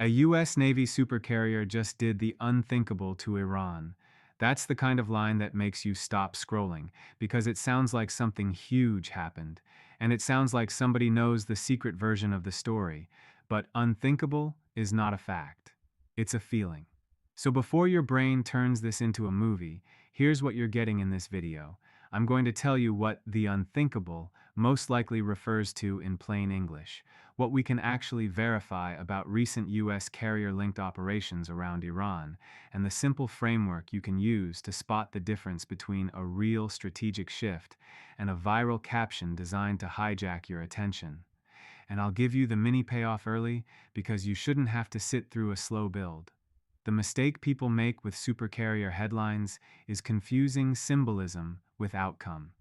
A U.S. Navy supercarrier just did the unthinkable to Iran. That's the kind of line that makes you stop scrolling, because it sounds like something huge happened, and it sounds like somebody knows the secret version of the story. But unthinkable is not a fact. It's a feeling. So before your brain turns this into a movie, here's what you're getting in this video. I'm going to tell you what the unthinkable most likely refers to in plain English, what we can actually verify about recent U.S. carrier-linked operations around Iran, and the simple framework you can use to spot the difference between a real strategic shift and a viral caption designed to hijack your attention. And I'll give you the mini payoff early because you shouldn't have to sit through a slow build. The mistake people make with supercarrier headlines is confusing symbolism with outcome.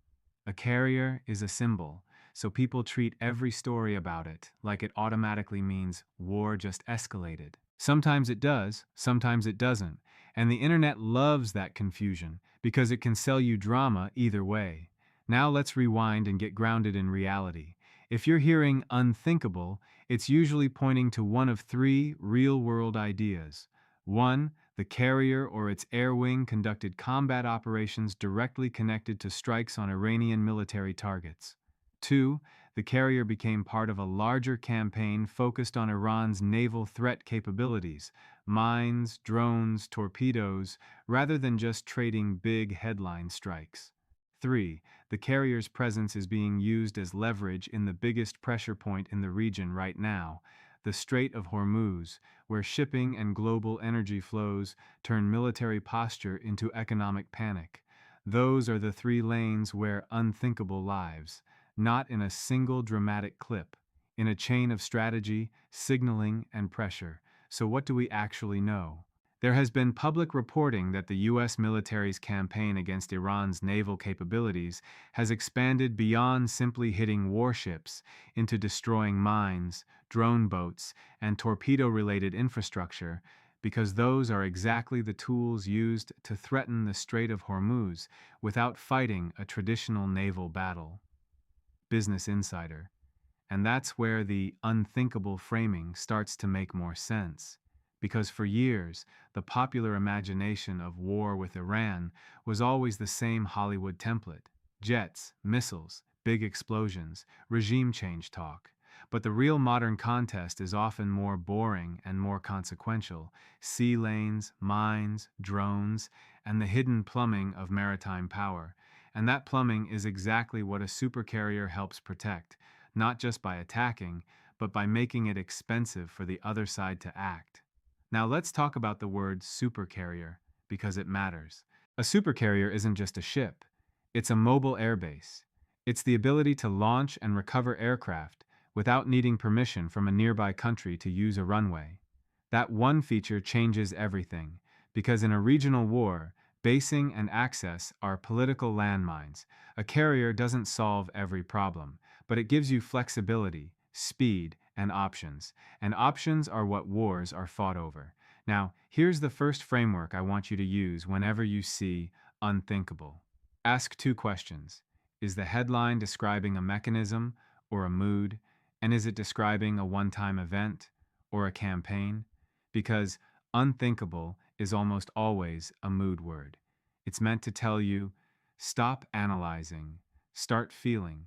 A carrier is a symbol, so people treat every story about it like it automatically means war just escalated. Sometimes it does, sometimes it doesn't, and the internet loves that confusion because it can sell you drama either way. Now let's rewind and get grounded in reality. If you're hearing unthinkable, it's usually pointing to one of three real-world ideas. 1. The carrier or its air wing conducted combat operations directly connected to strikes on Iranian military targets. 2. The carrier became part of a larger campaign focused on Iran's naval threat capabilities, mines, drones, torpedoes, rather than just trading big headline strikes. 3. The carrier's presence is being used as leverage in the biggest pressure point in the region right now, the Strait of Hormuz, where shipping and global energy flows turn military posture into economic panic. Those are the three lanes where unthinkable lives, not in a single dramatic clip, in a chain of strategy, signaling, and pressure. So what do we actually know? There has been public reporting that the U.S. military's campaign against Iran's naval capabilities has expanded beyond simply hitting warships into destroying mines, drone boats, and torpedo-related infrastructure, because those are exactly the tools used to threaten the Strait of Hormuz without fighting a traditional naval battle. Business Insider. And that's where the unthinkable framing starts to make more sense. Because for years, the popular imagination of war with Iran was always the same Hollywood template: jets, missiles, big explosions, regime change talk. But the real modern contest is often more boring and more consequential: sea lanes, mines, drones, and the hidden plumbing of maritime power. And that plumbing is exactly what a supercarrier helps protect, not just by attacking, but by making it expensive for the other side to act. Now let's talk about the word supercarrier, because it matters. A supercarrier isn't just a ship, it's a mobile airbase. It's the ability to launch and recover aircraft without needing permission from a nearby country to use a runway. That one feature changes everything, because in a regional war, basing and access are political landmines. A carrier doesn't solve every problem, but it gives you flexibility, speed, and options are what wars are fought over. Now, here's the first framework I want you to use whenever you see unthinkable. Ask two questions. Is the headline describing a mechanism or a mood? And is it describing a one-time event or a campaign? Because unthinkable is almost always a mood word. It's meant to tell you, stop analyzing, start feeling.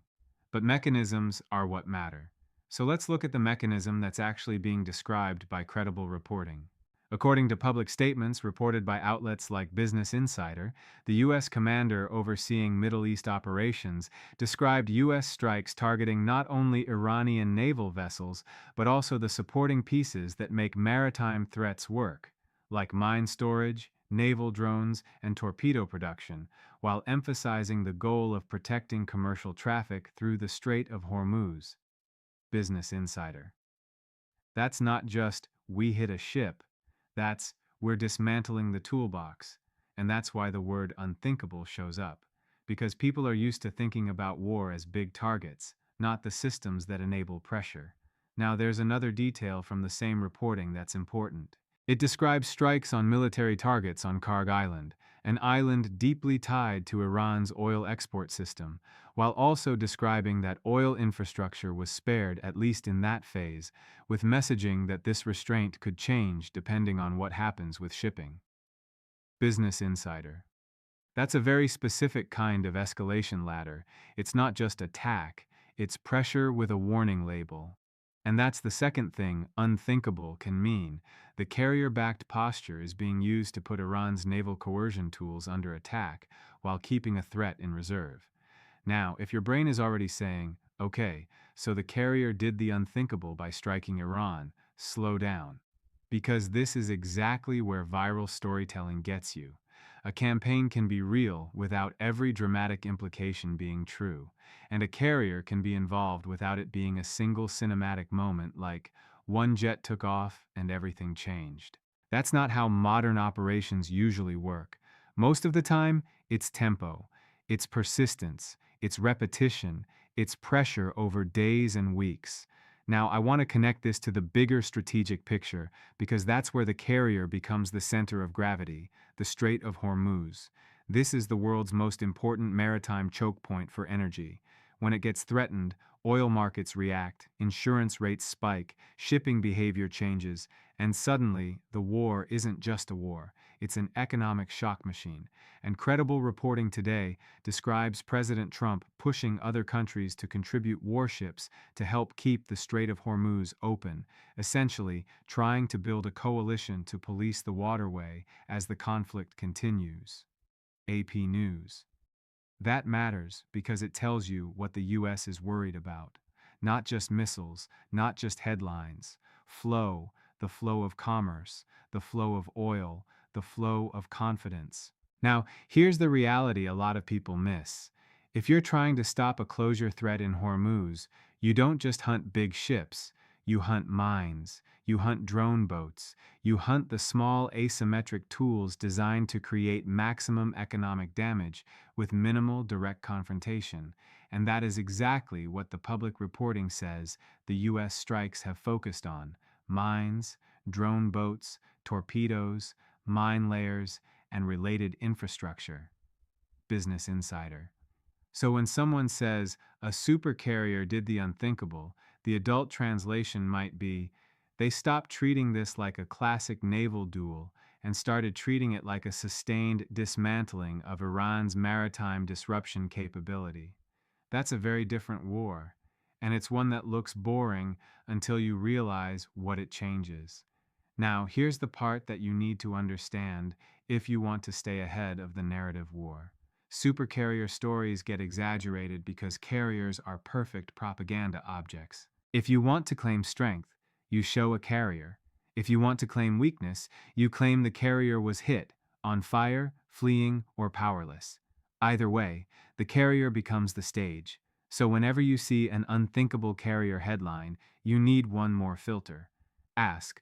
But mechanisms are what matter. So let's look at the mechanism that's actually being described by credible reporting. According to public statements reported by outlets like Business Insider, the U.S. commander overseeing Middle East operations described U.S. strikes targeting not only Iranian naval vessels, but also the supporting pieces that make maritime threats work, like mine storage, naval drones, and torpedo production, while emphasizing the goal of protecting commercial traffic through the Strait of Hormuz. Business Insider. That's not just, we hit a ship. That's, we're dismantling the toolbox. And that's why the word unthinkable shows up. Because people are used to thinking about war as big targets, not the systems that enable pressure. Now there's another detail from the same reporting that's important. It describes strikes on military targets on Karg Island, an island deeply tied to Iran's oil export system, while also describing that oil infrastructure was spared at least in that phase, with messaging that this restraint could change depending on what happens with shipping. Business Insider. That's a very specific kind of escalation ladder. It's not just attack, it's pressure with a warning label. And that's the second thing unthinkable can mean. The carrier backed posture is being used to put Iran's naval coercion tools under attack while keeping a threat in reserve. Now, if your brain is already saying, okay, so the carrier did the unthinkable by striking Iran, slow down. Because this is exactly where viral storytelling gets you. A campaign can be real without every dramatic implication being true, and a carrier can be involved without it being a single cinematic moment like one jet took off and everything changed. That's not how modern operations usually work. Most of the time, it's tempo, it's persistence, it's repetition, it's pressure over days and weeks. Now, I want to connect this to the bigger strategic picture because that's where the carrier becomes the center of gravity, the Strait of Hormuz. This is the world's most important maritime choke point for energy. When it gets threatened, oil markets react, insurance rates spike, shipping behavior changes, and suddenly, the war isn't just a war, it's an economic shock machine. And credible reporting today describes President Trump pushing other countries to contribute warships to help keep the Strait of Hormuz open, essentially trying to build a coalition to police the waterway as the conflict continues. AP News. That matters because it tells you what the US is worried about. Not just missiles, not just headlines. Flow, the flow of commerce, the flow of oil, the flow of confidence. Now, here's the reality a lot of people miss. If you're trying to stop a closure threat in Hormuz, you don't just hunt big ships. You hunt mines, you hunt drone boats, you hunt the small asymmetric tools designed to create maximum economic damage with minimal direct confrontation. And that is exactly what the public reporting says the US strikes have focused on: mines, drone boats, torpedoes, mine layers, and related infrastructure. Business Insider. So when someone says a supercarrier did the unthinkable, the adult translation might be they stopped treating this like a classic naval duel and started treating it like a sustained dismantling of Iran's maritime disruption capability. That's a very different war, and it's one that looks boring until you realize what it changes. Now, here's the part that you need to understand if you want to stay ahead of the narrative war. Supercarrier stories get exaggerated because carriers are perfect propaganda objects. If you want to claim strength, you show a carrier. If you want to claim weakness, you claim the carrier was hit, on fire, fleeing, or powerless. Either way, the carrier becomes the stage. So whenever you see an unthinkable carrier headline, you need one more filter. Ask,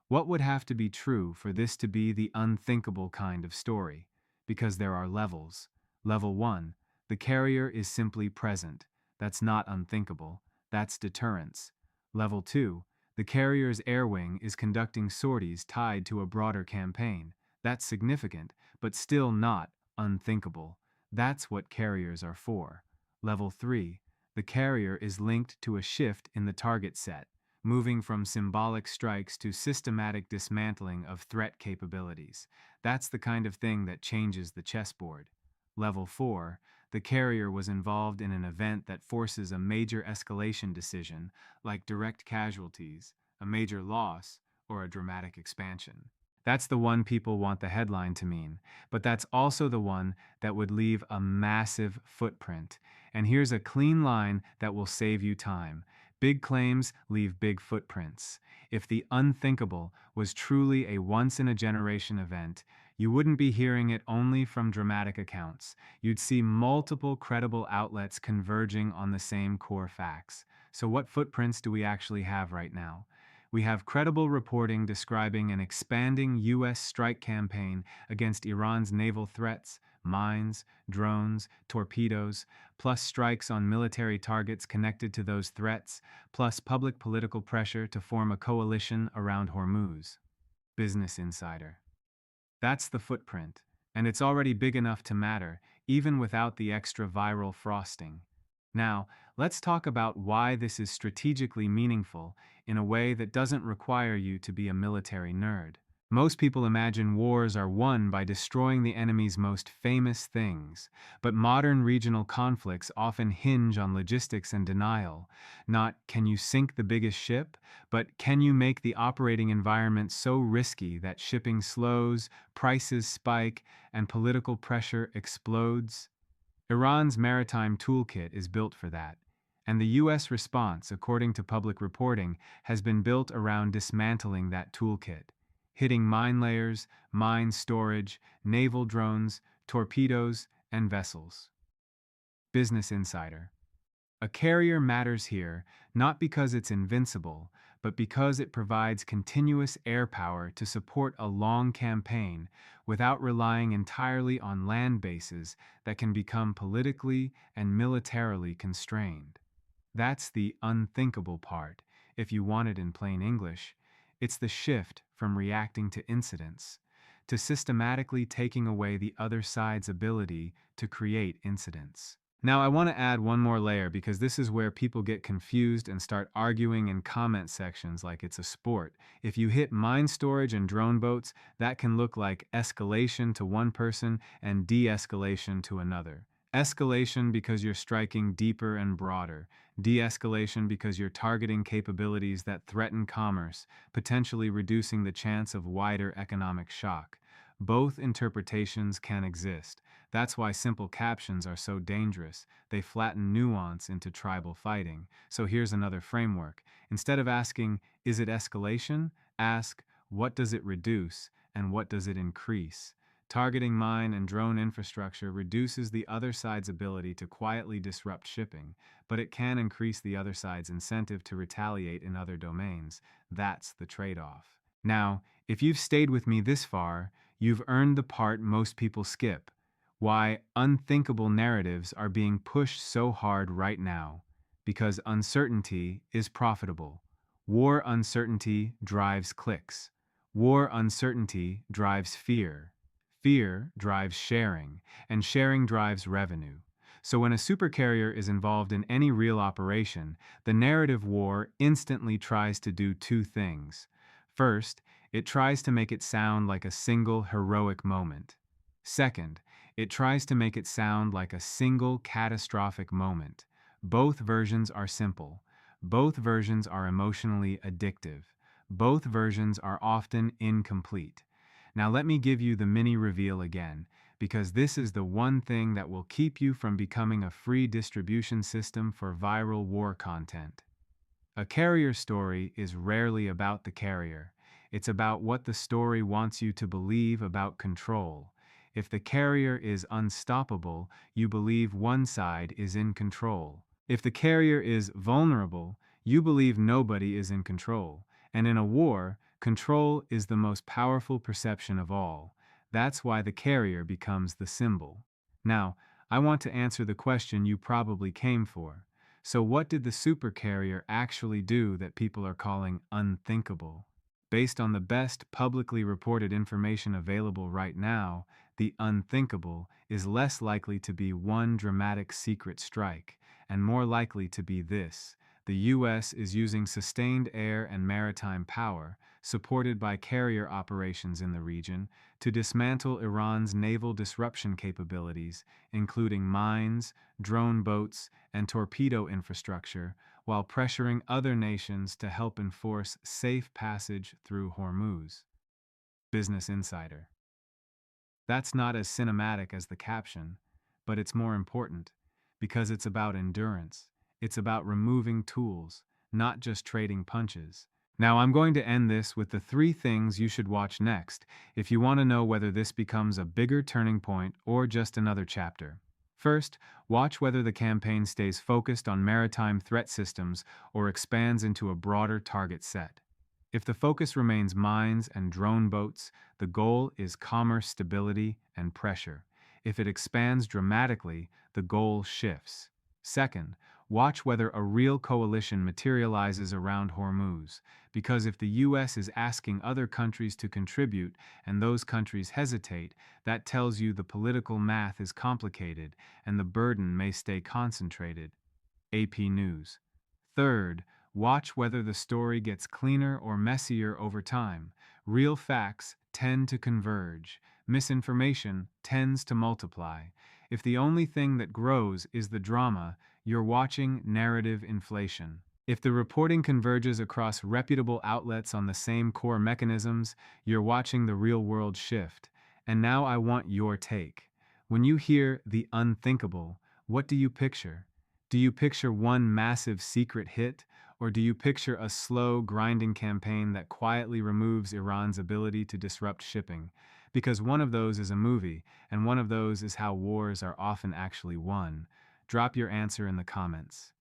what would have to be true for this to be the unthinkable kind of story? Because there are levels. Level 1, the carrier is simply present. That's not unthinkable. That's deterrence. Level 2, the carrier's air wing is conducting sorties tied to a broader campaign. That's significant, but still not unthinkable. That's what carriers are for. Level 3, the carrier is linked to a shift in the target set, moving from symbolic strikes to systematic dismantling of threat capabilities. That's the kind of thing that changes the chessboard. Level 4, the carrier was involved in an event that forces a major escalation decision, like direct casualties, a major loss, or a dramatic expansion. That's the one people want the headline to mean, but that's also the one that would leave a massive footprint. And here's a clean line that will save you time. Big claims leave big footprints. If the unthinkable was truly a once-in-a-generation event, you wouldn't be hearing it only from dramatic accounts. You'd see multiple credible outlets converging on the same core facts. So what footprints do we actually have right now? We have credible reporting describing an expanding U.S. strike campaign against Iran's naval threats, mines, drones, torpedoes, plus strikes on military targets connected to those threats, plus public political pressure to form a coalition around Hormuz. Business Insider. That's the footprint. And it's already big enough to matter, even without the extra viral frosting. Now, let's talk about why this is strategically meaningful in a way that doesn't require you to be a military nerd. Most people imagine wars are won by destroying the enemy's most famous things, but modern regional conflicts often hinge on logistics and denial. Not can you sink the biggest ship, but can you make the operating environment so risky that shipping slows, prices spike, and political pressure explodes? Iran's maritime toolkit is built for that, and the US response, according to public reporting, has been built around dismantling that toolkit, hitting mine layers, mine storage, naval drones, torpedoes, and vessels. Business Insider. A carrier matters here not because it's invincible, but because it provides continuous air power to support a long campaign without relying entirely on land bases that can become politically and militarily constrained. That's the unthinkable part, if you want it in plain English. It's the shift from reacting to incidents to systematically taking away the other side's ability to create incidents. Now, I want to add one more layer because this is where people get confused and start arguing in comment sections like it's a sport. If you hit mine storage and drone boats, that can look like escalation to one person and de-escalation to another. Escalation because you're striking deeper and broader. De-escalation because you're targeting capabilities that threaten commerce, potentially reducing the chance of wider economic shock. Both interpretations can exist. That's why simple captions are so dangerous. They flatten nuance into tribal fighting. So here's another framework. Instead of asking, is it escalation? Ask, what does it reduce and what does it increase? Targeting mine and drone infrastructure reduces the other side's ability to quietly disrupt shipping, but it can increase the other side's incentive to retaliate in other domains. That's the trade-off. Now, if you've stayed with me this far, you've earned the part most people skip. Why unthinkable narratives are being pushed so hard right now. Because uncertainty is profitable. War uncertainty drives clicks. War uncertainty drives fear. Fear drives sharing, and sharing drives revenue. So when a supercarrier is involved in any real operation, the narrative war instantly tries to do two things. First, it tries to make it sound like a single heroic moment. Second, it tries to make it sound like a single catastrophic moment. Both versions are simple. Both versions are emotionally addictive. Both versions are often incomplete. Now let me give you the mini reveal again, because this is the one thing that will keep you from becoming a free distribution system for viral war content. A carrier story is rarely about the carrier. It's about what the story wants you to believe about control. If the carrier is unstoppable, you believe one side is in control. If the carrier is vulnerable, you believe nobody is in control. And in a war, control is the most powerful perception of all. That's why the carrier becomes the symbol. Now, I want to answer the question you probably came for. So what did the supercarrier actually do that people are calling unthinkable? Based on the best publicly reported information available right now, the unthinkable is less likely to be one dramatic secret strike, and more likely to be this. The US is using sustained air and maritime power, supported by carrier operations in the region, to dismantle Iran's naval disruption capabilities, including mines, drone boats, and torpedo infrastructure, while pressuring other nations to help enforce safe passage through Hormuz. Business Insider. That's not as cinematic as the caption, but it's more important, because it's about endurance. It's about removing tools, not just trading punches. Now I'm going to end this with the 3 things you should watch next if you want to know whether this becomes a bigger turning point or just another chapter. First, watch whether the campaign stays focused on maritime threat systems or expands into a broader target set. If the focus remains mines and drone boats, the goal is commerce stability and pressure. If it expands dramatically, the goal shifts. Second, watch whether a real coalition materializes around Hormuz, because if the US is asking other countries to contribute and those countries hesitate, that tells you the political math is complicated and the burden may stay concentrated. AP News. Third, watch whether the story gets cleaner or messier over time. Real facts tend to converge. Misinformation tends to multiply. If the only thing that grows is the drama, you're watching narrative inflation. If the reporting converges across reputable outlets on the same core mechanisms, you're watching the real world shift. And now I want your take. When you hear the unthinkable, what do you picture? Do you picture one massive secret hit, or do you picture a slow, grinding campaign that quietly removes Iran's ability to disrupt shipping? Because one of those is a movie, and one of those is how wars are often actually won. Drop your answer in the comments.